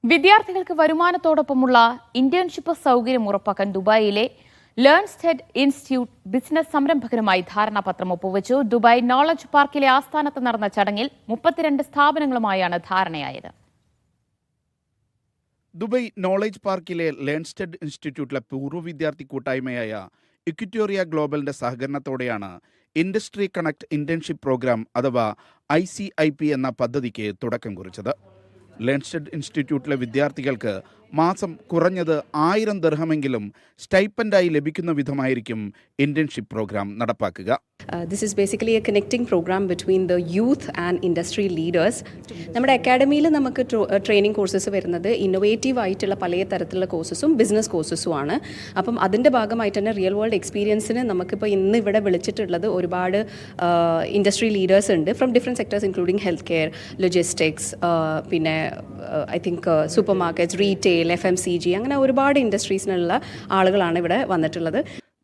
വിദ്യാർത്ഥികൾക്ക് വരുമാനത്തോടൊപ്പമുള്ള ഇന്റേൺഷിപ്പ് സൗകര്യം ഉറപ്പാക്കാൻ ദുബായിലെ ലേൺസ്റ്റെഡ് ഇൻസ്റ്റിറ്റ്യൂട്ട് ബിസിനസ് സംരംഭകരുമായി ധാരണാപത്രം ഒപ്പുവച്ചു. ദുബായ് നോളജ് പാർക്കിലെ ആസ്ഥാനത്ത് നടന്ന ചടങ്ങിൽ 32 സ്ഥാപനങ്ങളുമായാണ് ധാരണയായത്. ദുബായ് നോളജ് പാർക്കിലെ ലേൺസ്റ്റെഡ് ഇൻസ്റ്റിറ്റ്യൂട്ടിലെ പൂർവ്വ വിദ്യാർത്ഥി കൂട്ടായ്മയായ ഇക്വിറ്റോറിയ ഗ്ലോബലിന്റെ സഹകരണത്തോടെയാണ് ഇൻഡസ്ട്രി കണക്ട് ഇന്റേൺഷിപ്പ് പ്രോഗ്രാം അഥവാ ICIP എന്ന പദ്ധതിക്ക് തുടക്കം കുറിച്ചത്. ലേൺസ്റ്റെഡ് ഇൻസ്റ്റിറ്റ്യൂട്ടിലെ വിദ്യാർത്ഥികൾക്ക് മാസം കുറഞ്ഞത് 1000 ദിർഹമെങ്കിലും സ്റ്റൈപ്പൻഡായി ലഭിക്കുന്ന വിധമായിരിക്കും ഇന്റേൺഷിപ്പ് പ്രോഗ്രാം നടപ്പാക്കുക. This is basically a connecting program between the youth and industry leaders. നമ്മുടെ അക്കാഡമിയിൽ നമുക്ക് ട്രെയിനിങ് കോഴ്സസ് വരുന്നത് ഇന്നോവേറ്റീവ് ആയിട്ടുള്ള പല തരത്തിലുള്ള കോഴ്സസും ബിസിനസ് കോഴ്സസും ആണ്. അപ്പം അതിൻ്റെ ഭാഗമായിട്ട് തന്നെ റിയൽ വേൾഡ് എക്സ്പീരിയൻസിന് നമുക്കിപ്പോൾ ഇന്ന് ഇവിടെ വിളിച്ചിട്ടുള്ളത് ഒരുപാട് ഇൻഡസ്ട്രി ലീഡേഴ്സ് ഉണ്ട് from different sectors including health care, logistics, പിന്നെ I think super markets, retail, FMCG അങ്ങനെ ഒരുപാട് ഇൻഡസ്ട്രീസിനുള്ള ആളുകളാണ് ഇവിടെ വന്നിട്ടുള്ളത്.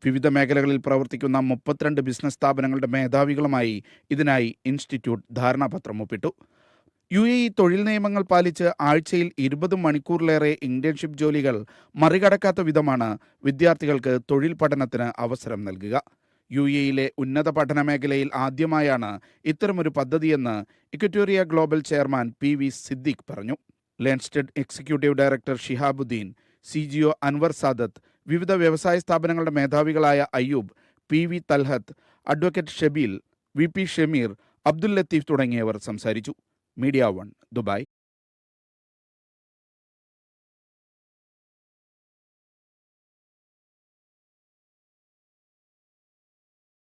വിവിധ മേഖലകളിൽ പ്രവർത്തിക്കുന്ന 32 ബിസിനസ് സ്ഥാപനങ്ങളുടെ മേധാവികളുമായി ഇതിനായി ഇൻസ്റ്റിറ്റ്യൂട്ട് ധാരണാപത്രം ഒപ്പിട്ടു. UAE തൊഴിൽ നിയമങ്ങൾ പാലിച്ച് ആഴ്ചയിൽ 20 മണിക്കൂറിലേറെ ഇന്റേൺഷിപ്പ് ജോലികൾ മറികടക്കാത്ത വിധമാണ് വിദ്യാർത്ഥികൾക്ക് തൊഴിൽ പഠനത്തിന് അവസരം നൽകുക. UAEയിലെ ഉന്നത പഠന മേഖലയിൽ ആദ്യമായാണ് ഇത്തരമൊരു പദ്ധതിയെന്ന് Equitoria global chairman PV Siddique പറഞ്ഞു. Learnstead executive director Shihabuddin, CGO Anvar Sadath, വിവിധ വ്യവസായ സ്ഥാപനങ്ങളുടെ മേധാവികളായ Ayyub, PV Talhath, advocate Shabeel, VP Shameer, Abdul Latheef തുടങ്ങിയവർ സംസാരിച്ചു. Media 1 Dubai.